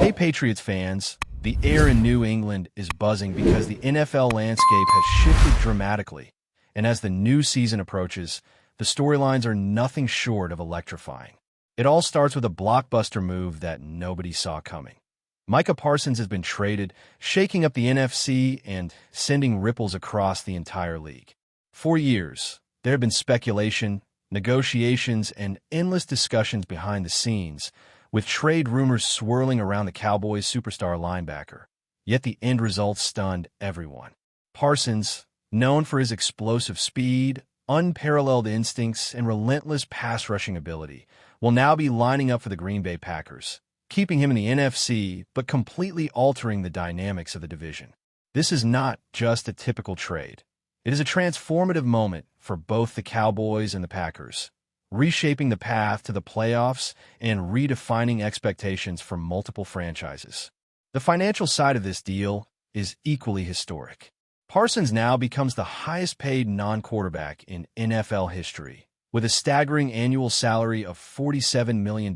Hey Patriots fans, the air in New England is buzzing because the NFL landscape has shifted dramatically, and as the new season approaches, the storylines are nothing short of electrifying. It all starts with a blockbuster move that nobody saw coming. Micah Parsons has been traded, shaking up the NFC and sending ripples across the entire league. For years, there have been speculation, negotiations, and endless discussions behind the scenes, with trade rumors swirling around the Cowboys' superstar linebacker. Yet the end result stunned everyone. Parsons, known for his explosive speed, unparalleled instincts, and relentless pass-rushing ability, will now be lining up for the Green Bay Packers, keeping him in the NFC but completely altering the dynamics of the division. This is not just a typical trade. It is a transformative moment for both the Cowboys and the Packers, reshaping the path to the playoffs and redefining expectations for multiple franchises. The financial side of this deal is equally historic. Parsons now becomes the highest-paid non-quarterback in NFL history, with a staggering annual salary of $47 million,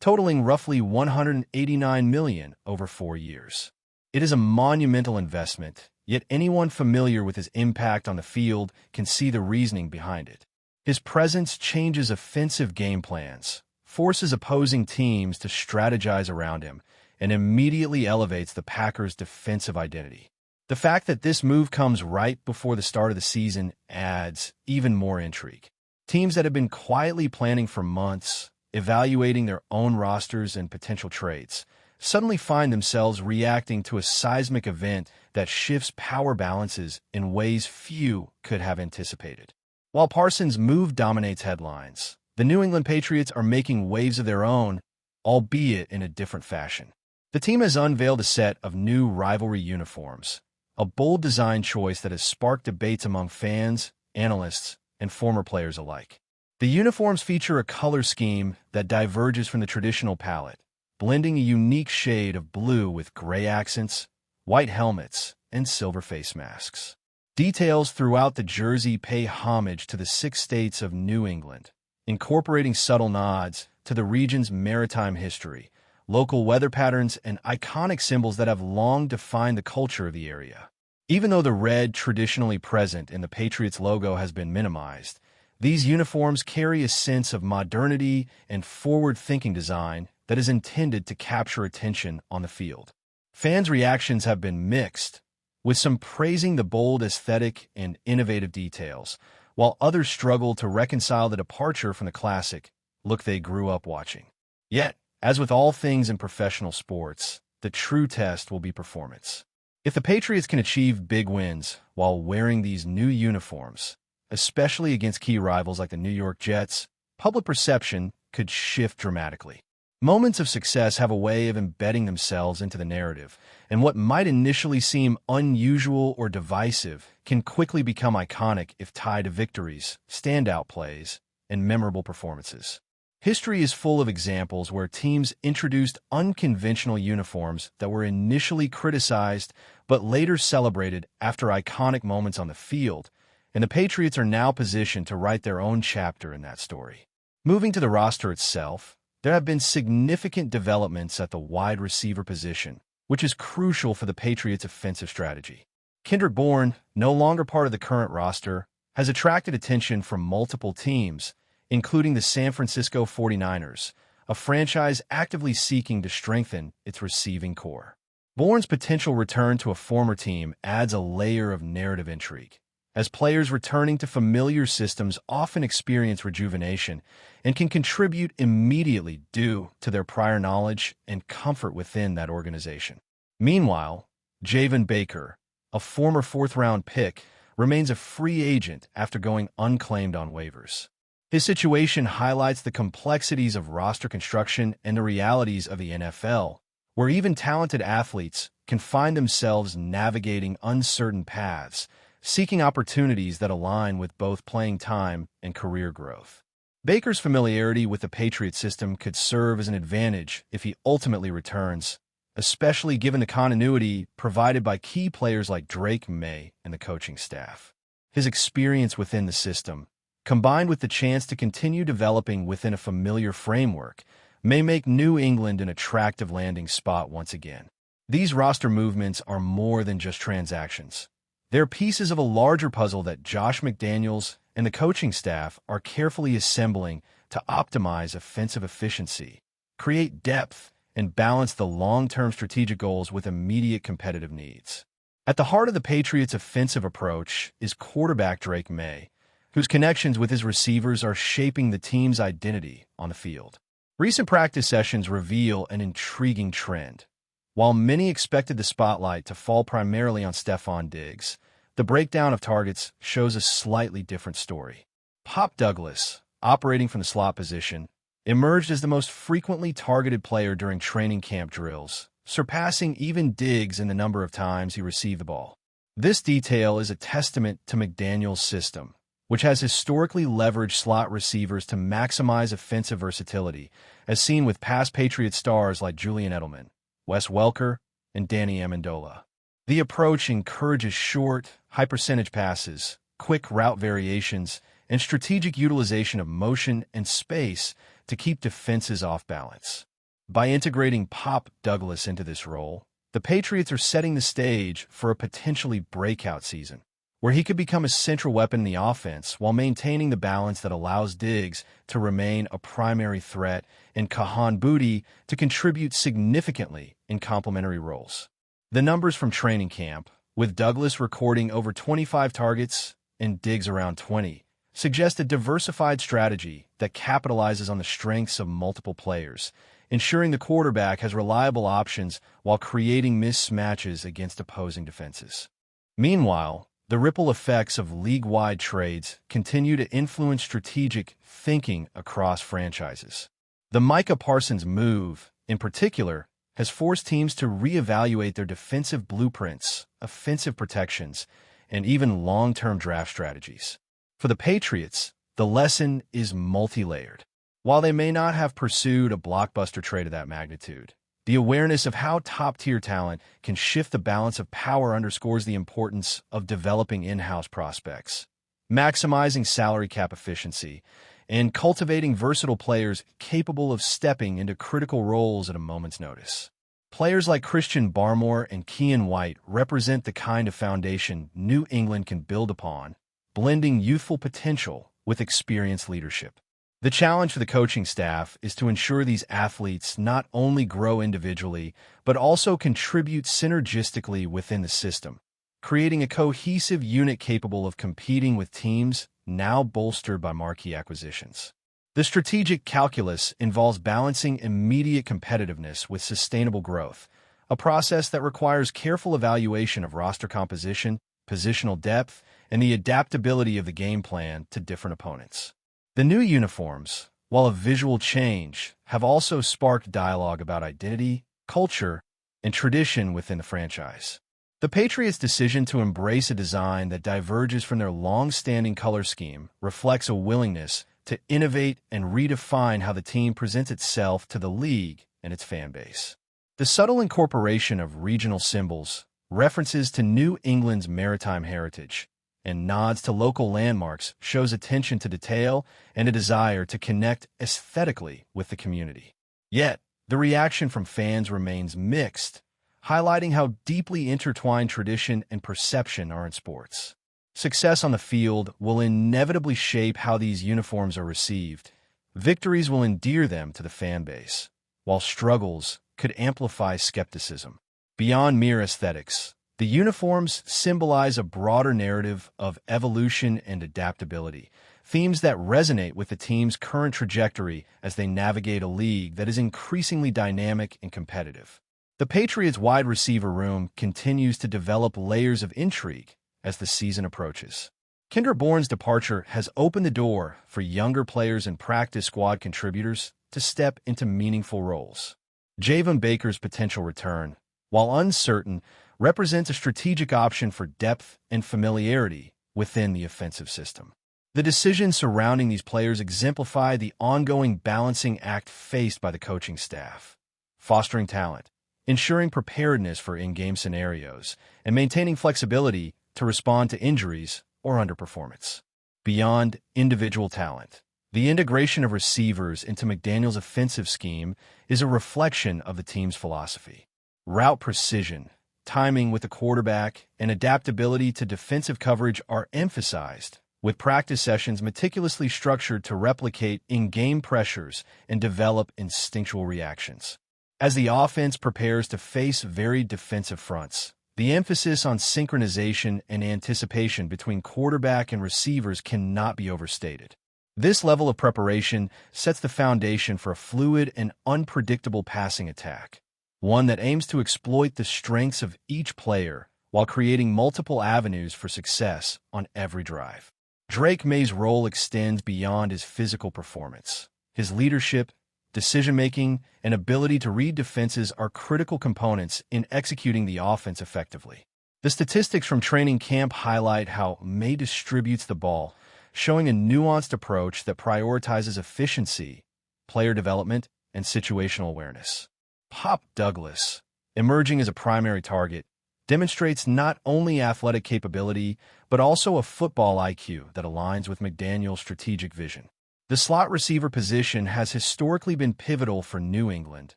totaling roughly $189 million over 4 years. It is a monumental investment, yet anyone familiar with his impact on the field can see the reasoning behind it. His presence changes offensive game plans, forces opposing teams to strategize around him, and immediately elevates the Packers' defensive identity. The fact that this move comes right before the start of the season adds even more intrigue. Teams that have been quietly planning for months, evaluating their own rosters and potential trades, suddenly find themselves reacting to a seismic event that shifts power balances in ways few could have anticipated. While Parsons' move dominates headlines, the New England Patriots are making waves of their own, albeit in a different fashion. The team has unveiled a set of new rivalry uniforms, a bold design choice that has sparked debates among fans, analysts, and former players alike. The uniforms feature a color scheme that diverges from the traditional palette, blending a unique shade of blue with gray accents, white helmets, and silver face masks. Details throughout the jersey pay homage to the 6 states of New England, incorporating subtle nods to the region's maritime history, local weather patterns, and iconic symbols that have long defined the culture of the area. Even though the red traditionally present in the Patriots logo has been minimized, these uniforms carry a sense of modernity and forward-thinking design that is intended to capture attention on the field. Fans' reactions have been mixed, with some praising the bold aesthetic and innovative details, while others struggle to reconcile the departure from the classic look they grew up watching. Yet, as with all things in professional sports, the true test will be performance. If the Patriots can achieve big wins while wearing these new uniforms, especially against key rivals like the New York Jets, public perception could shift dramatically. Moments of success have a way of embedding themselves into the narrative, and what might initially seem unusual or divisive can quickly become iconic if tied to victories, standout plays, and memorable performances. History is full of examples where teams introduced unconventional uniforms that were initially criticized but later celebrated after iconic moments on the field, and the Patriots are now positioned to write their own chapter in that story. Moving to the roster itself, there have been significant developments at the wide receiver position, which is crucial for the Patriots' offensive strategy. Kendrick Bourne, no longer part of the current roster, has attracted attention from multiple teams, including the San Francisco 49ers, a franchise actively seeking to strengthen its receiving core. Bourne's potential return to a former team adds a layer of narrative intrigue, as players returning to familiar systems often experience rejuvenation and can contribute immediately due to their prior knowledge and comfort within that organization. Meanwhile, Javon Baker, a former 4th-round pick, remains a free agent after going unclaimed on waivers. His situation highlights the complexities of roster construction and the realities of the NFL, where even talented athletes can find themselves navigating uncertain paths, seeking opportunities that align with both playing time and career growth. Baker's familiarity with the Patriot system could serve as an advantage if he ultimately returns, especially given the continuity provided by key players like Drake May and the coaching staff. His experience within the system, combined with the chance to continue developing within a familiar framework, may make New England an attractive landing spot once again. These roster movements are more than just transactions. They're pieces of a larger puzzle that Josh McDaniels and the coaching staff are carefully assembling to optimize offensive efficiency, create depth, and balance the long-term strategic goals with immediate competitive needs. At the heart of the Patriots' offensive approach is quarterback Drake May, whose connections with his receivers are shaping the team's identity on the field. Recent practice sessions reveal an intriguing trend. While many expected the spotlight to fall primarily on Stephon Diggs, the breakdown of targets shows a slightly different story. Pop Douglas, operating from the slot position, emerged as the most frequently targeted player during training camp drills, surpassing even Diggs in the number of times he received the ball. This detail is a testament to McDaniels' system, which has historically leveraged slot receivers to maximize offensive versatility, as seen with past Patriot stars like Julian Edelman, Wes Welker, and Danny Amendola. The approach encourages short, high-percentage passes, quick route variations, and strategic utilization of motion and space to keep defenses off balance. By integrating Pop Douglas into this role, the Patriots are setting the stage for a potentially breakout season, where he could become a central weapon in the offense while maintaining the balance that allows Diggs to remain a primary threat and Kahan Booty to contribute significantly in complementary roles. The numbers from training camp, with Douglas recording over 25 targets and Diggs around 20, suggest a diversified strategy that capitalizes on the strengths of multiple players, ensuring the quarterback has reliable options while creating mismatches against opposing defenses. Meanwhile, the ripple effects of league-wide trades continue to influence strategic thinking across franchises. The Micah Parsons move, in particular, has forced teams to reevaluate their defensive blueprints, offensive protections, and even long-term draft strategies. For the Patriots, the lesson is multi-layered. While they may not have pursued a blockbuster trade of that magnitude, the awareness of how top-tier talent can shift the balance of power underscores the importance of developing in-house prospects, maximizing salary cap efficiency, and cultivating versatile players capable of stepping into critical roles at a moment's notice. Players like Christian Barmore and Keion White represent the kind of foundation New England can build upon, blending youthful potential with experienced leadership. The challenge for the coaching staff is to ensure these athletes not only grow individually, but also contribute synergistically within the system, creating a cohesive unit capable of competing with teams now bolstered by marquee acquisitions. The strategic calculus involves balancing immediate competitiveness with sustainable growth, a process that requires careful evaluation of roster composition, positional depth, and the adaptability of the game plan to different opponents. The new uniforms, while a visual change, have also sparked dialogue about identity, culture, and tradition within the franchise. The Patriots' decision to embrace a design that diverges from their long-standing color scheme reflects a willingness to innovate and redefine how the team presents itself to the league and its fan base. The subtle incorporation of regional symbols, references to New England's maritime heritage, and nods to local landmarks shows attention to detail and a desire to connect aesthetically with the community. Yet, the reaction from fans remains mixed, highlighting how deeply intertwined tradition and perception are in sports. Success on the field will inevitably shape how these uniforms are received. Victories will endear them to the fan base, while struggles could amplify skepticism. Beyond mere aesthetics, the uniforms symbolize a broader narrative of evolution and adaptability, themes that resonate with the team's current trajectory as they navigate a league that is increasingly dynamic and competitive. The Patriots' wide receiver room continues to develop layers of intrigue as the season approaches. Kendrick Bourne's departure has opened the door for younger players and practice squad contributors to step into meaningful roles. Javon Baker's potential return, while uncertain, represents a strategic option for depth and familiarity within the offensive system. The decisions surrounding these players exemplify the ongoing balancing act faced by the coaching staff, fostering talent, ensuring preparedness for in-game scenarios, and maintaining flexibility to respond to injuries or underperformance. Beyond individual talent, The integration of receivers into McDaniel's offensive scheme is a reflection of the team's philosophy. Route precision, timing with the quarterback, and adaptability to defensive coverage are emphasized, with practice sessions meticulously structured to replicate in-game pressures and develop instinctual reactions. As the offense prepares to face varied defensive fronts, the emphasis on synchronization and anticipation between quarterback and receivers cannot be overstated. This level of preparation sets the foundation for a fluid and unpredictable passing attack, one that aims to exploit the strengths of each player while creating multiple avenues for success on every drive. Drake May's role extends beyond his physical performance. His leadership, decision-making, and ability to read defenses are critical components in executing the offense effectively. The statistics from training camp highlight how May distributes the ball, showing a nuanced approach that prioritizes efficiency, player development, and situational awareness. Pop Douglas, emerging as a primary target, demonstrates not only athletic capability, but also a football IQ that aligns with McDaniel's strategic vision. The slot receiver position has historically been pivotal for New England,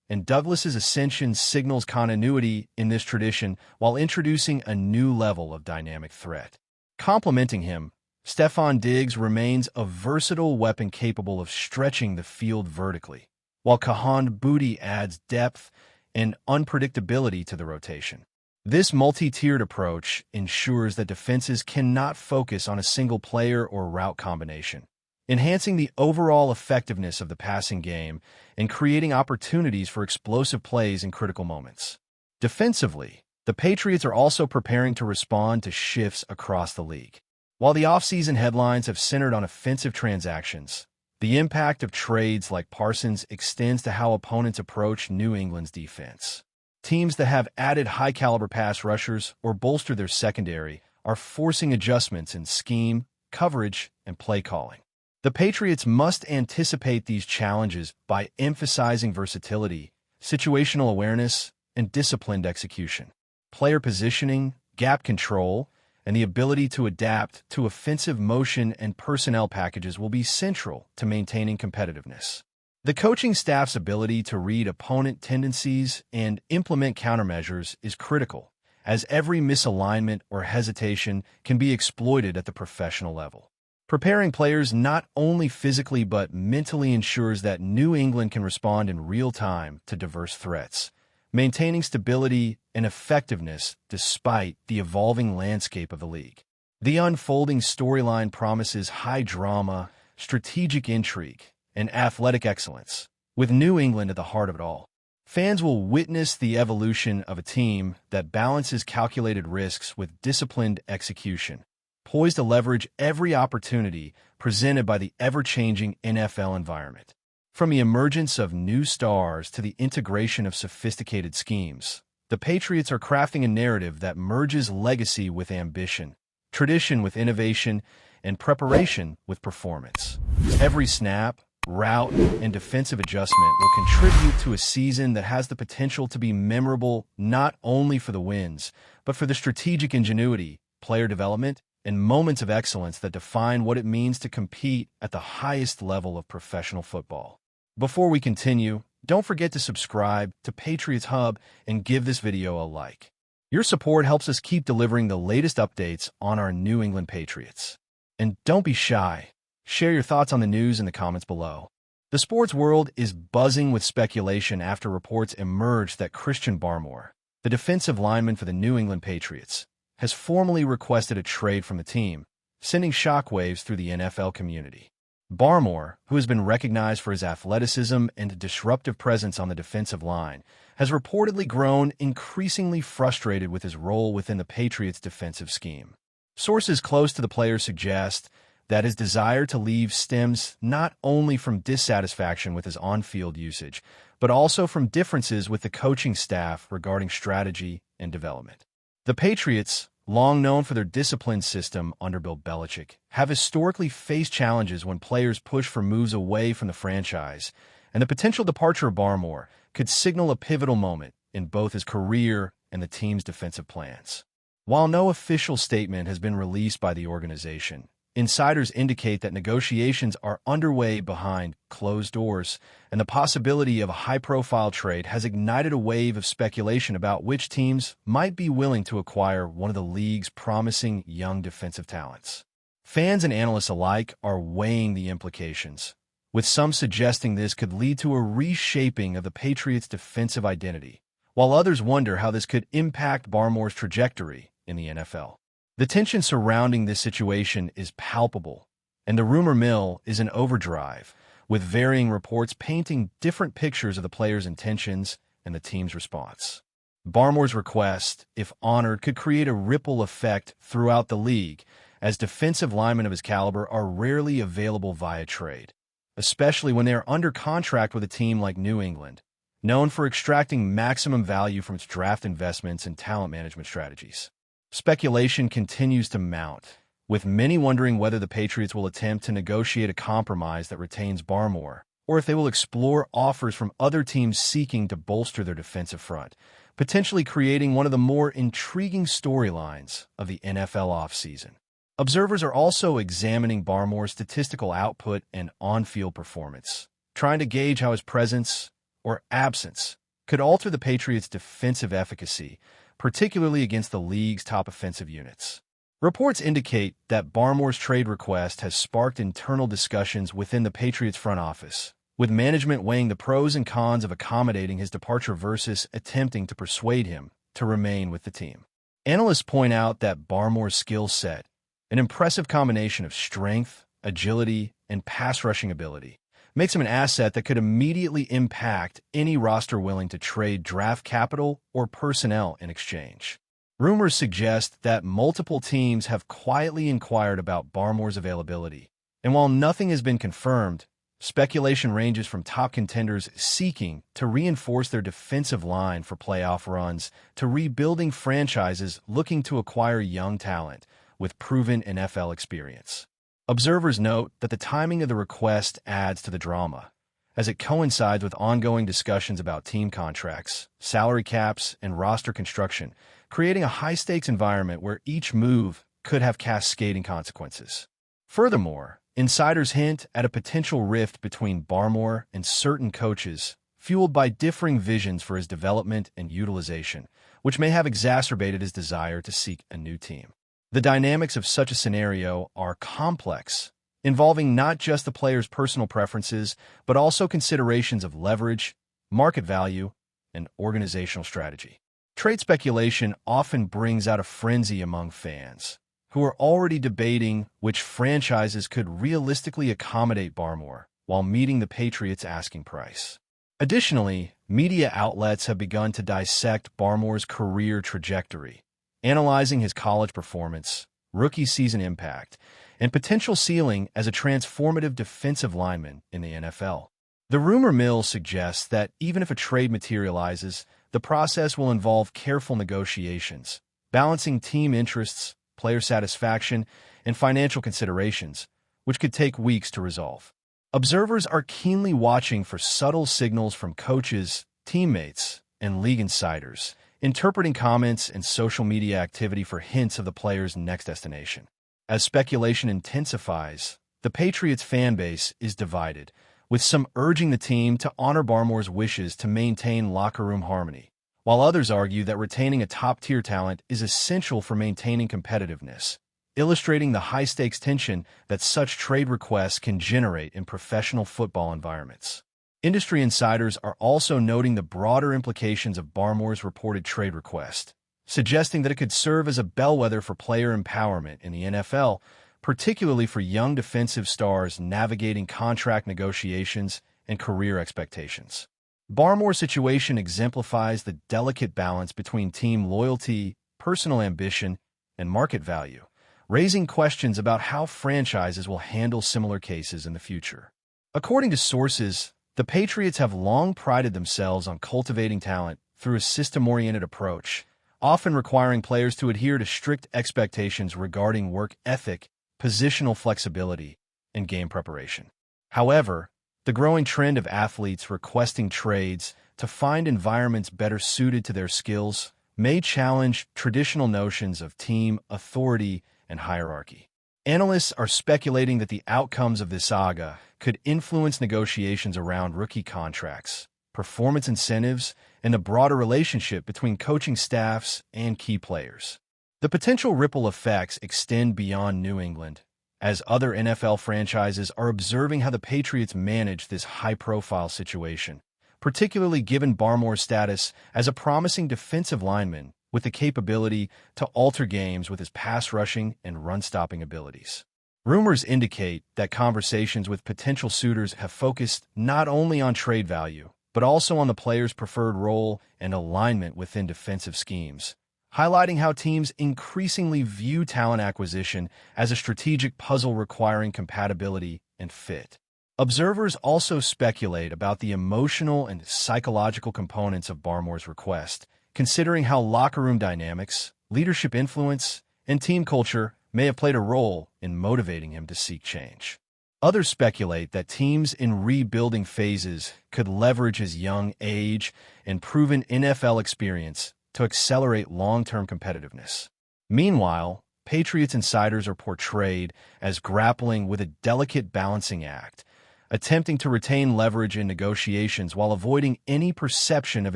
and Douglas's ascension signals continuity in this tradition while introducing a new level of dynamic threat. Complementing him, Stephon Diggs remains a versatile weapon capable of stretching the field vertically, while Kahan Booty adds depth and unpredictability to the rotation. This multi-tiered approach ensures that defenses cannot focus on a single player or route combination, enhancing the overall effectiveness of the passing game and creating opportunities for explosive plays in critical moments. Defensively, the Patriots are also preparing to respond to shifts across the league. While the offseason headlines have centered on offensive transactions, the impact of trades like Parsons extends to how opponents approach New England's defense. Teams that have added high-caliber pass rushers or bolstered their secondary are forcing adjustments in scheme, coverage, and play calling. The Patriots must anticipate these challenges by emphasizing versatility, situational awareness, and disciplined execution. Player positioning, gap control, and the ability to adapt to offensive motion and personnel packages will be central to maintaining competitiveness. The coaching staff's ability to read opponent tendencies and implement countermeasures is critical, as every misalignment or hesitation can be exploited at the professional level. Preparing players not only physically but mentally ensures that New England can respond in real time to diverse threats, maintaining stability and effectiveness despite the evolving landscape of the league. The unfolding storyline promises high drama, strategic intrigue, and athletic excellence, with New England at the heart of it all. Fans will witness the evolution of a team that balances calculated risks with disciplined execution, poised to leverage every opportunity presented by the ever-changing NFL environment. From the emergence of new stars to the integration of sophisticated schemes, the Patriots are crafting a narrative that merges legacy with ambition, tradition with innovation, and preparation with performance. Every snap, route, and defensive adjustment will contribute to a season that has the potential to be memorable not only for the wins, but for the strategic ingenuity, player development, and moments of excellence that define what it means to compete at the highest level of professional football. Before we continue, don't forget to subscribe to Patriots Hub and give this video a like. Your support helps us keep delivering the latest updates on our New England Patriots. And don't be shy. Share your thoughts on the news in the comments below. The sports world is buzzing with speculation after reports emerged that Christian Barmore, the defensive lineman for the New England Patriots, has formally requested a trade from the team, sending shockwaves through the NFL community. Barmore, who has been recognized for his athleticism and disruptive presence on the defensive line, has reportedly grown increasingly frustrated with his role within the Patriots' defensive scheme. Sources close to the player suggest that his desire to leave stems not only from dissatisfaction with his on-field usage, but also from differences with the coaching staff regarding strategy and development. The Patriots, long known for their disciplined system under Bill Belichick, have historically faced challenges when players push for moves away from the franchise, and the potential departure of Barmore could signal a pivotal moment in both his career and the team's defensive plans. While no official statement has been released by the organization, insiders indicate that negotiations are underway behind closed doors, and the possibility of a high-profile trade has ignited a wave of speculation about which teams might be willing to acquire one of the league's promising young defensive talents. Fans and analysts alike are weighing the implications, with some suggesting this could lead to a reshaping of the Patriots' defensive identity, while others wonder how this could impact Barmore's trajectory in the NFL. The tension surrounding this situation is palpable, and the rumor mill is in overdrive, with varying reports painting different pictures of the player's intentions and the team's response. Barmore's request, if honored, could create a ripple effect throughout the league, as defensive linemen of his caliber are rarely available via trade, especially when they are under contract with a team like New England, known for extracting maximum value from its draft investments and talent management strategies. Speculation continues to mount, with many wondering whether the Patriots will attempt to negotiate a compromise that retains Barmore, or if they will explore offers from other teams seeking to bolster their defensive front, potentially creating one of the more intriguing storylines of the NFL offseason. Observers are also examining Barmore's statistical output and on-field performance, trying to gauge how his presence or absence could alter the Patriots' defensive efficacy, particularly against the league's top offensive units. Reports indicate that Barmore's trade request has sparked internal discussions within the Patriots front office, with management weighing the pros and cons of accommodating his departure versus attempting to persuade him to remain with the team. Analysts point out that Barmore's skill set, an impressive combination of strength, agility, and pass-rushing ability, makes him an asset that could immediately impact any roster willing to trade draft capital or personnel in exchange. Rumors suggest that multiple teams have quietly inquired about Barmore's availability, and while nothing has been confirmed, speculation ranges from top contenders seeking to reinforce their defensive line for playoff runs to rebuilding franchises looking to acquire young talent with proven NFL experience. Observers note that the timing of the request adds to the drama, as it coincides with ongoing discussions about team contracts, salary caps, and roster construction, creating a high-stakes environment where each move could have cascading consequences. Furthermore, insiders hint at a potential rift between Barmore and certain coaches, fueled by differing visions for his development and utilization, which may have exacerbated his desire to seek a new team. The dynamics of such a scenario are complex, involving not just the player's personal preferences, but also considerations of leverage, market value, and organizational strategy. Trade speculation often brings out a frenzy among fans, who are already debating which franchises could realistically accommodate Barmore while meeting the Patriots' asking price. Additionally, media outlets have begun to dissect Barmore's career trajectory, analyzing his college performance, rookie season impact, and potential ceiling as a transformative defensive lineman in the NFL. The rumor mill suggests that even if a trade materializes, the process will involve careful negotiations, balancing team interests, player satisfaction, and financial considerations, which could take weeks to resolve. Observers are keenly watching for subtle signals from coaches, teammates, and league insiders, interpreting comments and social media activity for hints of the player's next destination. As speculation intensifies, the Patriots fan base is divided, with some urging the team to honor Barmore's wishes to maintain locker room harmony, while others argue that retaining a top-tier talent is essential for maintaining competitiveness, illustrating the high-stakes tension that such trade requests can generate in professional football environments. Industry insiders are also noting the broader implications of Barmore's reported trade request, suggesting that it could serve as a bellwether for player empowerment in the NFL, particularly for young defensive stars navigating contract negotiations and career expectations. Barmore's situation exemplifies the delicate balance between team loyalty, personal ambition, and market value, raising questions about how franchises will handle similar cases in the future. According to sources, the Patriots have long prided themselves on cultivating talent through a system-oriented approach, often requiring players to adhere to strict expectations regarding work ethic, positional flexibility, and game preparation. However, the growing trend of athletes requesting trades to find environments better suited to their skills may challenge traditional notions of team authority and hierarchy. Analysts are speculating that the outcomes of this saga could influence negotiations around rookie contracts, performance incentives, and the broader relationship between coaching staffs and key players. The potential ripple effects extend beyond New England, as other NFL franchises are observing how the Patriots manage this high-profile situation, particularly given Barmore's status as a promising defensive lineman with the capability to alter games with his pass-rushing and run-stopping abilities. Rumors indicate that conversations with potential suitors have focused not only on trade value, but also on the player's preferred role and alignment within defensive schemes, highlighting how teams increasingly view talent acquisition as a strategic puzzle requiring compatibility and fit. Observers also speculate about the emotional and psychological components of Barmore's request, considering how locker room dynamics, leadership influence, and team culture may have played a role in motivating him to seek change. Others speculate that teams in rebuilding phases could leverage his young age and proven NFL experience to accelerate long-term competitiveness. Meanwhile, Patriots insiders are portrayed as grappling with a delicate balancing act, attempting to retain leverage in negotiations while avoiding any perception of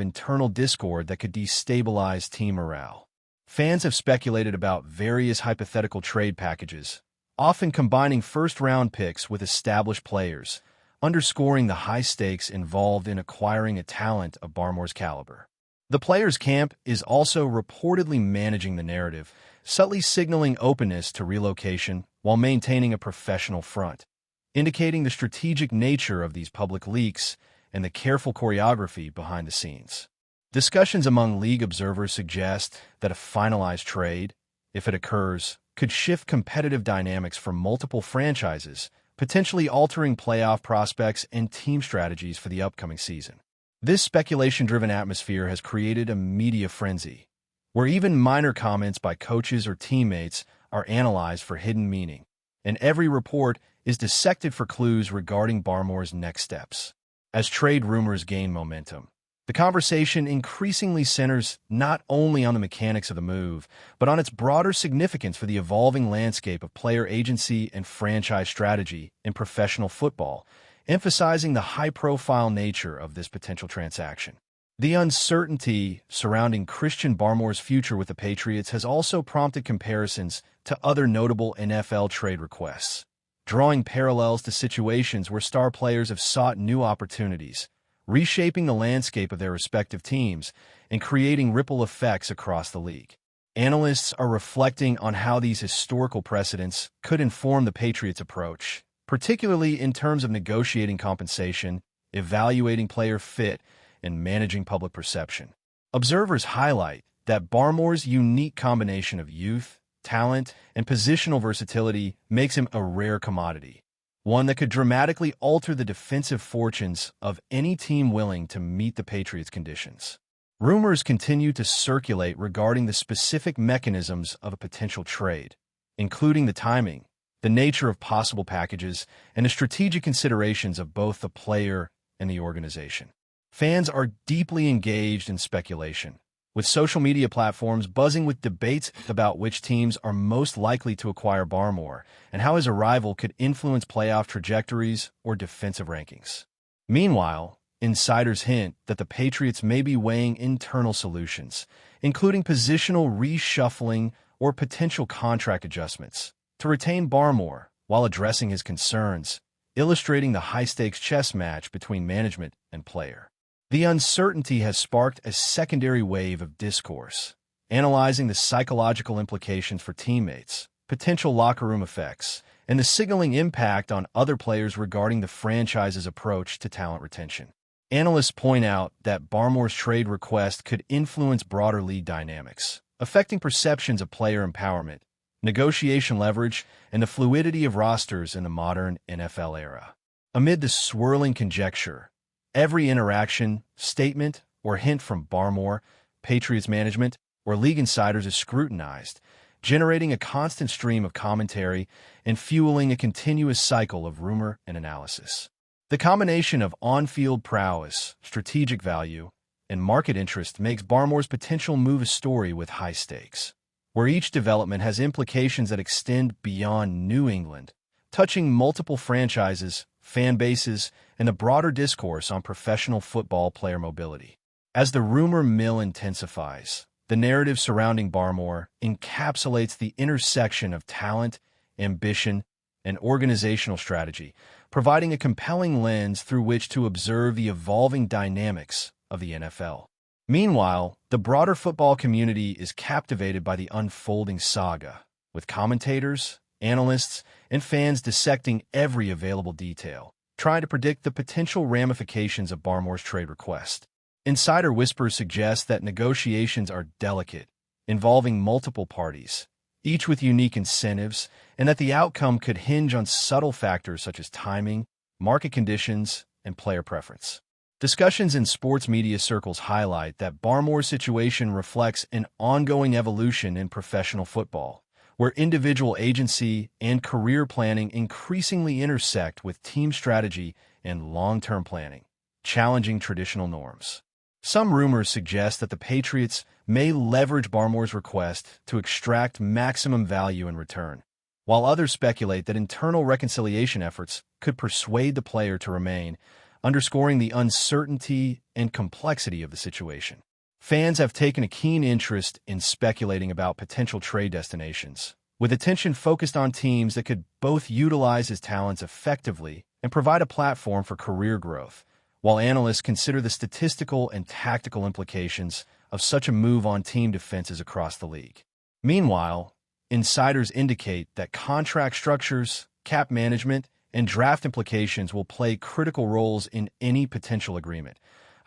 internal discord that could destabilize team morale. Fans have speculated about various hypothetical trade packages, often combining first-round picks with established players, underscoring the high stakes involved in acquiring a talent of Barmore's caliber. The players' camp is also reportedly managing the narrative, subtly signaling openness to relocation while maintaining a professional front, indicating the strategic nature of these public leaks and the careful choreography behind the scenes. Discussions among league observers suggest that a finalized trade, if it occurs, could shift competitive dynamics for multiple franchises, potentially altering playoff prospects and team strategies for the upcoming season. This speculation-driven atmosphere has created a media frenzy, where even minor comments by coaches or teammates are analyzed for hidden meaning, and every report is dissected for clues regarding Barmore's next steps. As trade rumors gain momentum, the conversation increasingly centers not only on the mechanics of the move, but on its broader significance for the evolving landscape of player agency and franchise strategy in professional football, emphasizing the high-profile nature of this potential transaction. The uncertainty surrounding Christian Barmore's future with the Patriots has also prompted comparisons to other notable NFL trade requests, drawing parallels to situations where star players have sought new opportunities, reshaping the landscape of their respective teams and creating ripple effects across the league. Analysts are reflecting on how these historical precedents could inform the Patriots' approach, particularly in terms of negotiating compensation, evaluating player fit, and managing public perception. Observers highlight that Barmore's unique combination of youth, talent, and positional versatility makes him a rare commodity, one that could dramatically alter the defensive fortunes of any team willing to meet the Patriots' conditions. Rumors continue to circulate regarding the specific mechanisms of a potential trade, including the timing, the nature of possible packages, and the strategic considerations of both the player and the organization. Fans are deeply engaged in speculation, with social media platforms buzzing with debates about which teams are most likely to acquire Barmore and how his arrival could influence playoff trajectories or defensive rankings. Meanwhile, insiders hint that the Patriots may be weighing internal solutions, including positional reshuffling or potential contract adjustments, to retain Barmore while addressing his concerns, illustrating the high-stakes chess match between management and player. The uncertainty has sparked a secondary wave of discourse, analyzing the psychological implications for teammates, potential locker room effects, and the signaling impact on other players regarding the franchise's approach to talent retention. Analysts point out that Barmore's trade request could influence broader league dynamics, affecting perceptions of player empowerment, negotiation leverage, and the fluidity of rosters in the modern NFL era. Amid the swirling conjecture, every interaction, statement, or hint from Barmore, Patriots management, or league insiders is scrutinized, generating a constant stream of commentary and fueling a continuous cycle of rumor and analysis. The combination of on-field prowess, strategic value, and market interest makes Barmore's potential move a story with high stakes. where each development has implications that extend beyond New England, touching multiple franchises, fan bases, and the broader discourse on professional football player mobility. As the rumor mill intensifies, the narrative surrounding Barmore encapsulates the intersection of talent, ambition, and organizational strategy, providing a compelling lens through which to observe the evolving dynamics of the NFL. Meanwhile, the broader football community is captivated by the unfolding saga, with commentators, analysts, and fans dissecting every available detail, trying to predict the potential ramifications of Barmore's trade request. Insider whispers suggest that negotiations are delicate, involving multiple parties, each with unique incentives, and that the outcome could hinge on subtle factors such as timing, market conditions, and player preference. Discussions in sports media circles highlight that Barmore's situation reflects an ongoing evolution in professional football, where individual agency and career planning increasingly intersect with team strategy and long-term planning, challenging traditional norms. Some rumors suggest that the Patriots may leverage Barmore's request to extract maximum value in return, while others speculate that internal reconciliation efforts could persuade the player to remain, underscoring the uncertainty and complexity of the situation. Fans have taken a keen interest in speculating about potential trade destinations, with attention focused on teams that could both utilize his talents effectively and provide a platform for career growth, while analysts consider the statistical and tactical implications of such a move on team defenses across the league. Meanwhile, insiders indicate that contract structures, cap management, and draft implications will play critical roles in any potential agreement,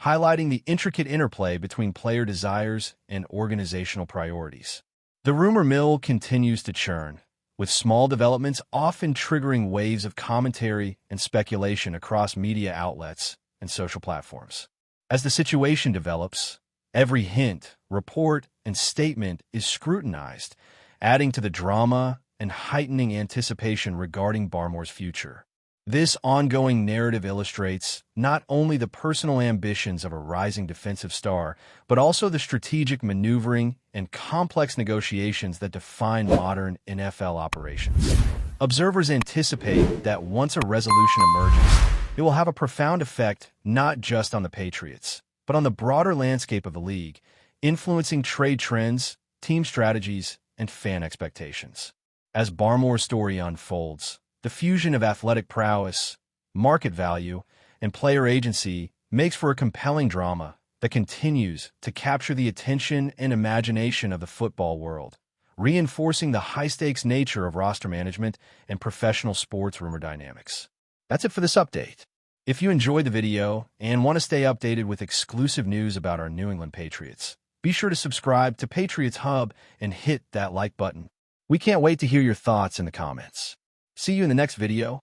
highlighting the intricate interplay between player desires and organizational priorities. The rumor mill continues to churn, with small developments often triggering waves of commentary and speculation across media outlets and social platforms. As the situation develops, every hint, report, and statement is scrutinized, adding to the drama and heightening anticipation regarding Barmore's future. This ongoing narrative illustrates not only the personal ambitions of a rising defensive star, but also the strategic maneuvering and complex negotiations that define modern NFL operations. Observers anticipate that once a resolution emerges, it will have a profound effect not just on the Patriots, but on the broader landscape of the league, influencing trade trends, team strategies, and fan expectations. As Barmore's story unfolds, the fusion of athletic prowess, market value, and player agency makes for a compelling drama that continues to capture the attention and imagination of the football world, reinforcing the high-stakes nature of roster management and professional sports rumor dynamics. That's it for this update. If you enjoyed the video and want to stay updated with exclusive news about our New England Patriots, be sure to subscribe to Patriots Hub and hit that like button. We can't wait to hear your thoughts in the comments. See you in the next video.